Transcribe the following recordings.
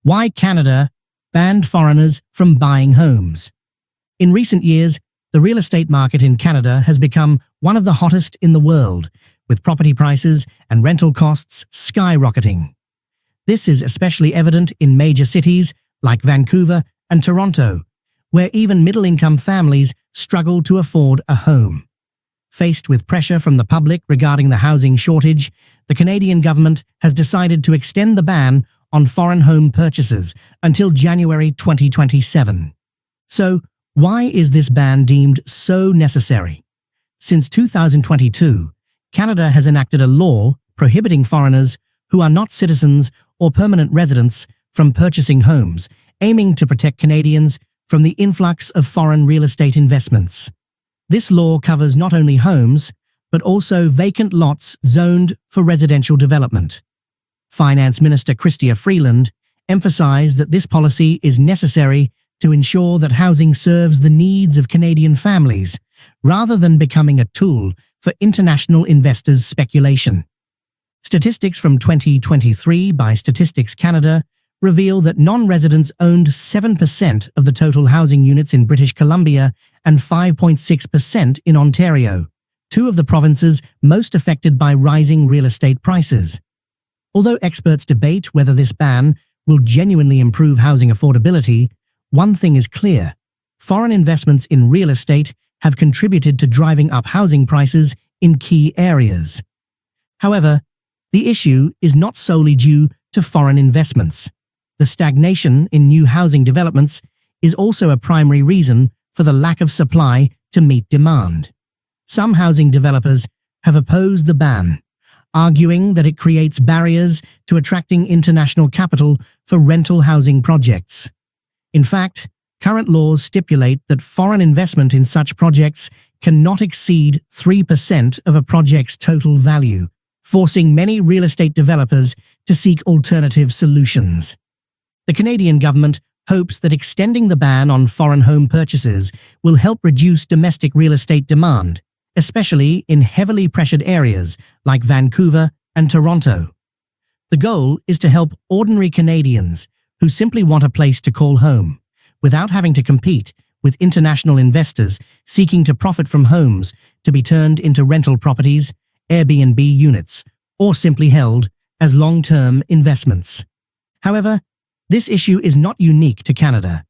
Why Canada banned foreigners from buying homes. In recent years, the real estate market in Canada has become one of the hottest in the world, with property prices and rental costs skyrocketing. This is especially evident in major cities like Vancouver and Toronto, where even middle-income families struggle to afford a home. Faced with pressure from the public regarding the housing shortage, the Canadian government has decided to extend the ban on foreign home purchases until January 2027. So, why is this ban deemed so necessary? Since 2022, Canada has enacted a law prohibiting foreigners who are not citizens or permanent residents from purchasing homes, aiming to protect Canadians from the influx of foreign real estate investments. This law covers not only homes, but also vacant lots zoned for residential development. Finance Minister Chrystia Freeland emphasized that this policy is necessary to ensure that housing serves the needs of Canadian families, rather than becoming a tool for international investors' speculation. Statistics from 2023 by Statistics Canada reveal that non-residents owned 7% of the total housing units in British Columbia and 5.6% in Ontario, two of the provinces most affected by rising real estate prices. Although experts debate whether this ban will genuinely improve housing affordability, one thing is clear: foreign investments in real estate have contributed to driving up housing prices in key areas. However, the issue is not solely due to foreign investments. The stagnation in new housing developments is also a primary reason for the lack of supply to meet demand. Some housing developers have opposed the ban, arguing that it creates barriers to attracting international capital for rental housing projects. In fact, current laws stipulate that foreign investment in such projects cannot exceed 3% of a project's total value, forcing many real estate developers to seek alternative solutions. The Canadian government hopes that extending the ban on foreign home purchases will help reduce domestic real estate demand, especially in heavily pressured areas like Vancouver and Toronto. The goal is to help ordinary Canadians who simply want a place to call home, without having to compete with international investors seeking to profit from homes to be turned into rental properties, Airbnb units, or simply held as long-term investments. However, this issue is not unique to Canada.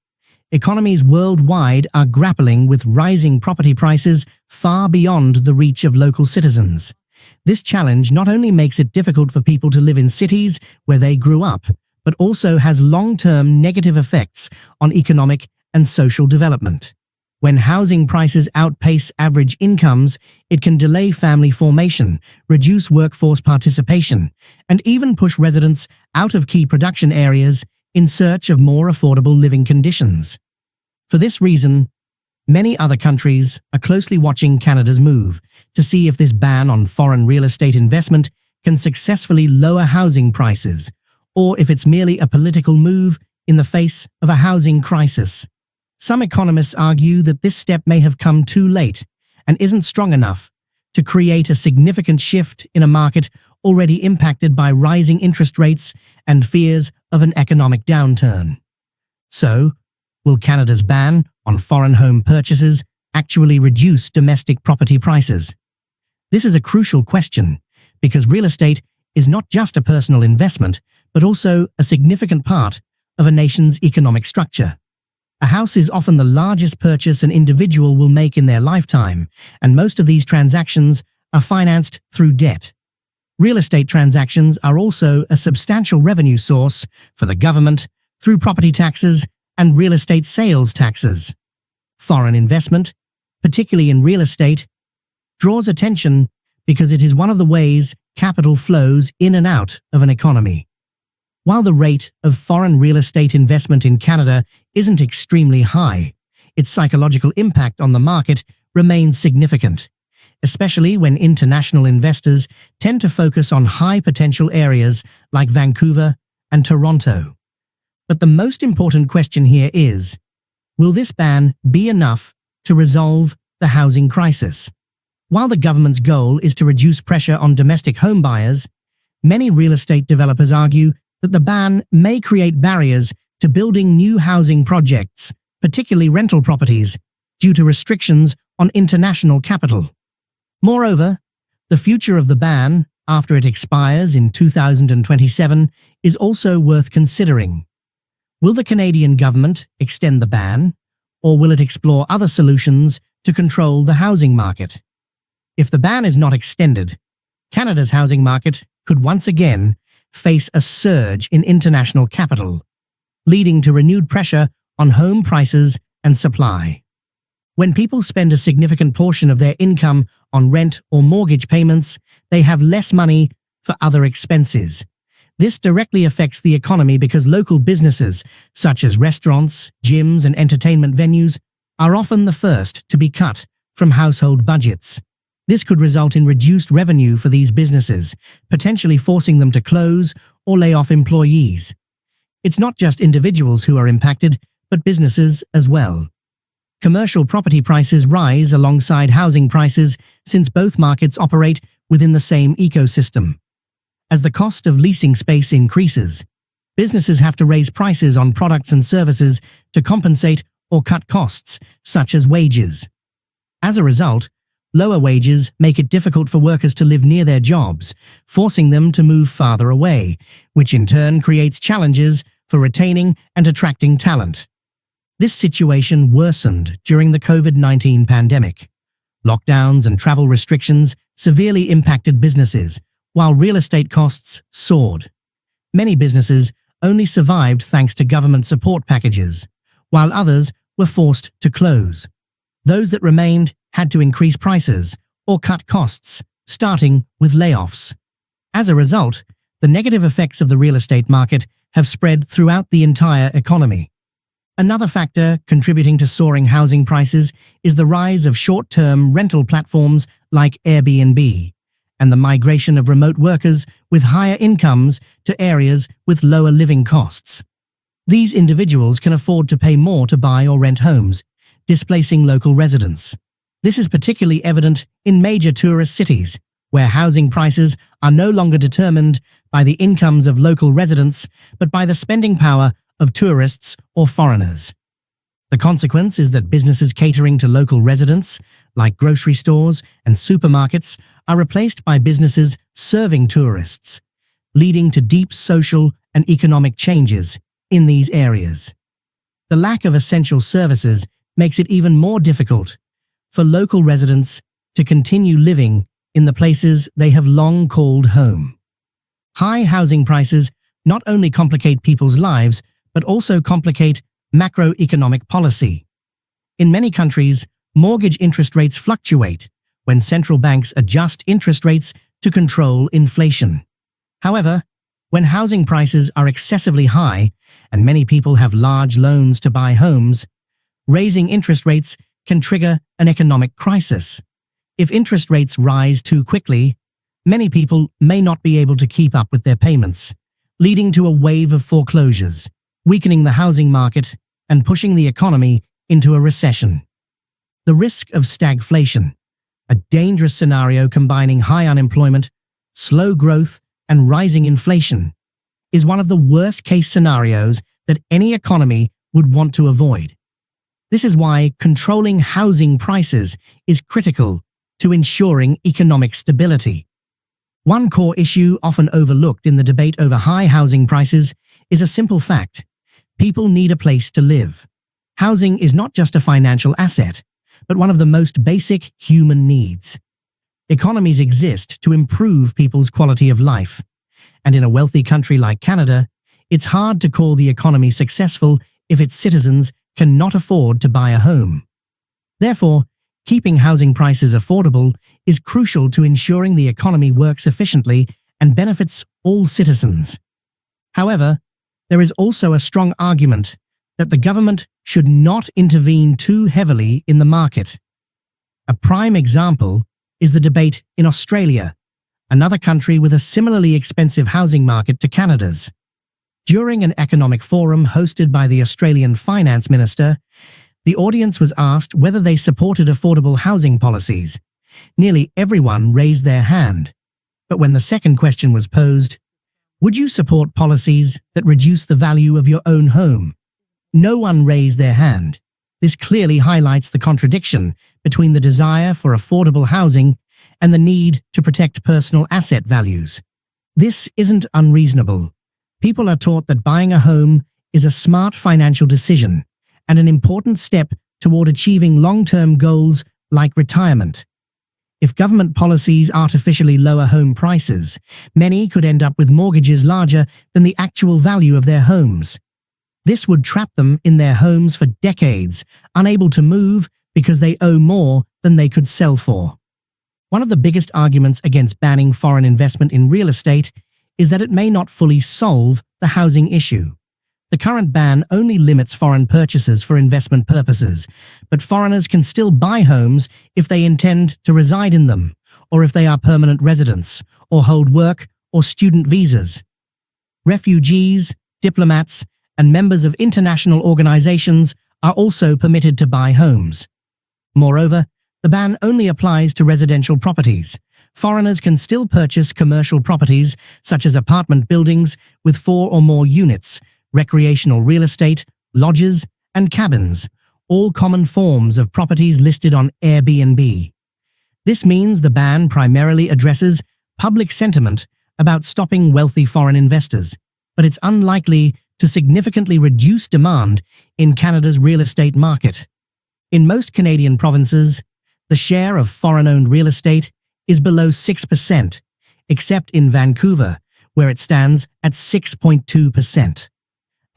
Economies worldwide are grappling with rising property prices far beyond the reach of local citizens. This challenge not only makes it difficult for people to live in cities where they grew up, but also has long-term negative effects on economic and social development. When housing prices outpace average incomes, it can delay family formation, reduce workforce participation, and even push residents out of key production areas in search of more affordable living conditions. For this reason, many other countries are closely watching Canada's move to see if this ban on foreign real estate investment can successfully lower housing prices, or if it's merely a political move in the face of a housing crisis. Some economists argue that this step may have come too late and isn't strong enough to create a significant shift in a market already impacted by rising interest rates and fears of an economic downturn. So, will Canada's ban on foreign home purchases actually reduce domestic property prices? This is a crucial question because real estate is not just a personal investment, but also a significant part of a nation's economic structure. A house is often the largest purchase an individual will make in their lifetime, and most of these transactions are financed through debt. Real estate transactions are also a substantial revenue source for the government through property taxes and real estate sales taxes. Foreign investment, particularly in real estate, draws attention because it is one of the ways capital flows in and out of an economy. While the rate of foreign real estate investment in Canada isn't extremely high, its psychological impact on the market remains significant, especially when international investors tend to focus on high-potential areas like Vancouver and Toronto. But the most important question here is, will this ban be enough to resolve the housing crisis? While the government's goal is to reduce pressure on domestic home buyers, many real estate developers argue that the ban may create barriers to building new housing projects, particularly rental properties, due to restrictions on international capital. Moreover, the future of the ban, after it expires in 2027, is also worth considering. Will the Canadian government extend the ban, or will it explore other solutions to control the housing market? If the ban is not extended, Canada's housing market could once again face a surge in international capital, leading to renewed pressure on home prices and supply. When people spend a significant portion of their income on rent or mortgage payments, they have less money for other expenses. This directly affects the economy because local businesses, such as restaurants, gyms, and entertainment venues, are often the first to be cut from household budgets. This could result in reduced revenue for these businesses, potentially forcing them to close or lay off employees. It's not just individuals who are impacted, but businesses as well. Commercial property prices rise alongside housing prices since both markets operate within the same ecosystem. As the cost of leasing space increases, businesses have to raise prices on products and services to compensate or cut costs, such as wages. As a result, lower wages make it difficult for workers to live near their jobs, forcing them to move farther away, which in turn creates challenges for retaining and attracting talent. This situation worsened during the COVID-19 pandemic. Lockdowns and travel restrictions severely impacted businesses, while real estate costs soared. Many businesses only survived thanks to government support packages, while others were forced to close. Those that remained had to increase prices or cut costs, starting with layoffs. As a result, the negative effects of the real estate market have spread throughout the entire economy. Another factor contributing to soaring housing prices is the rise of short-term rental platforms like Airbnb and the migration of remote workers with higher incomes to areas with lower living costs. These individuals can afford to pay more to buy or rent homes, displacing local residents. This is particularly evident in major tourist cities, where housing prices are no longer determined by the incomes of local residents, but by the spending power of tourists or foreigners. The consequence is that businesses catering to local residents, like grocery stores and supermarkets, are replaced by businesses serving tourists, leading to deep social and economic changes in these areas. The lack of essential services makes it even more difficult for local residents to continue living in the places they have long called home. High housing prices not only complicate people's lives, but also complicate macroeconomic policy. In many countries, mortgage interest rates fluctuate when central banks adjust interest rates to control inflation. However, when housing prices are excessively high and many people have large loans to buy homes, raising interest rates can trigger an economic crisis. If interest rates rise too quickly, many people may not be able to keep up with their payments, leading to a wave of foreclosures, weakening the housing market and pushing the economy into a recession. The risk of stagflation, a dangerous scenario combining high unemployment, slow growth, and rising inflation, is one of the worst-case scenarios that any economy would want to avoid. This is why controlling housing prices is critical to ensuring economic stability. One core issue often overlooked in the debate over high housing prices is a simple fact: people need a place to live. Housing is not just a financial asset, but one of the most basic human needs. Economies exist to improve people's quality of life, and in a wealthy country like Canada, it's hard to call the economy successful if its citizens cannot afford to buy a home. Therefore, keeping housing prices affordable is crucial to ensuring the economy works efficiently and benefits all citizens. However, there is also a strong argument that the government should not intervene too heavily in the market. A prime example is the debate in Australia, another country with a similarly expensive housing market to Canada's. During an economic forum hosted by the Australian Finance Minister, the audience was asked whether they supported affordable housing policies. Nearly everyone raised their hand. But when the second question was posed, Would you support policies that reduce the value of your own home? No one raised their hand. This clearly highlights the contradiction between the desire for affordable housing and the need to protect personal asset values. This isn't unreasonable. People are taught that buying a home is a smart financial decision and an important step toward achieving long-term goals like retirement. If government policies artificially lower home prices, many could end up with mortgages larger than the actual value of their homes. This would trap them in their homes for decades, unable to move because they owe more than they could sell for. One of the biggest arguments against banning foreign investment in real estate is that it may not fully solve the housing issue. The current ban only limits foreign purchases for investment purposes, but foreigners can still buy homes if they intend to reside in them, or if they are permanent residents, or hold work or student visas. Refugees, diplomats, and members of international organizations are also permitted to buy homes. Moreover, the ban only applies to residential properties. Foreigners can still purchase commercial properties, such as apartment buildings with 4 or more units, recreational real estate, lodges, and cabins, all common forms of properties listed on Airbnb. This means the ban primarily addresses public sentiment about stopping wealthy foreign investors, but it's unlikely to significantly reduce demand in Canada's real estate market. In most Canadian provinces, the share of foreign-owned real estate is below 6%, except in Vancouver, where it stands at 6.2%.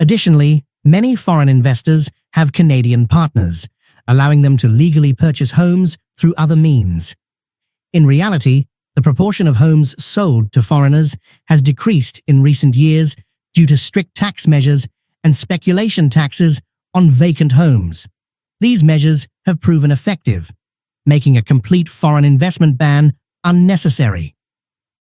Additionally, many foreign investors have Canadian partners, allowing them to legally purchase homes through other means. In reality, the proportion of homes sold to foreigners has decreased in recent years due to strict tax measures and speculation taxes on vacant homes. These measures have proven effective, making a complete foreign investment ban unnecessary.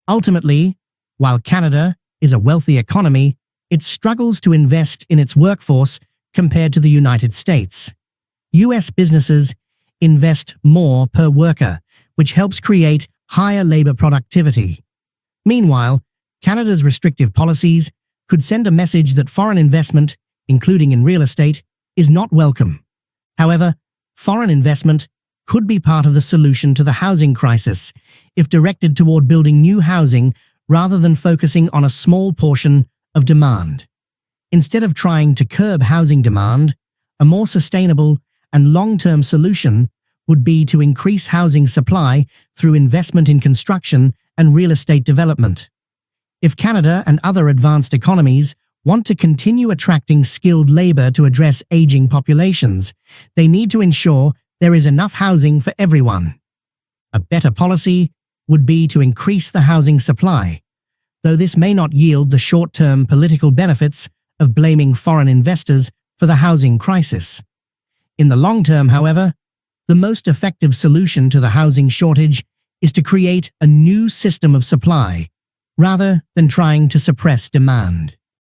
Ultimately, while Canada is a wealthy economy, it struggles to invest in its workforce compared to the United States. U.S. businesses invest more per worker, which helps create higher labor productivity. Meanwhile, Canada's restrictive policies could send a message that foreign investment, including in real estate, is not welcome. However, foreign investment could be part of the solution to the housing crisis if directed toward building new housing rather than focusing on a small portion of demand. Instead of trying to curb housing demand, a more sustainable and long-term solution would be to increase housing supply through investment in construction and real estate development. If Canada and other advanced economies want to continue attracting skilled labor to address aging populations, they need to ensure there is enough housing for everyone. A better policy would be to increase the housing supply, though this may not yield the short-term political benefits of blaming foreign investors for the housing crisis. In the long term, however, the most effective solution to the housing shortage is to create a new system of supply, rather than trying to suppress demand.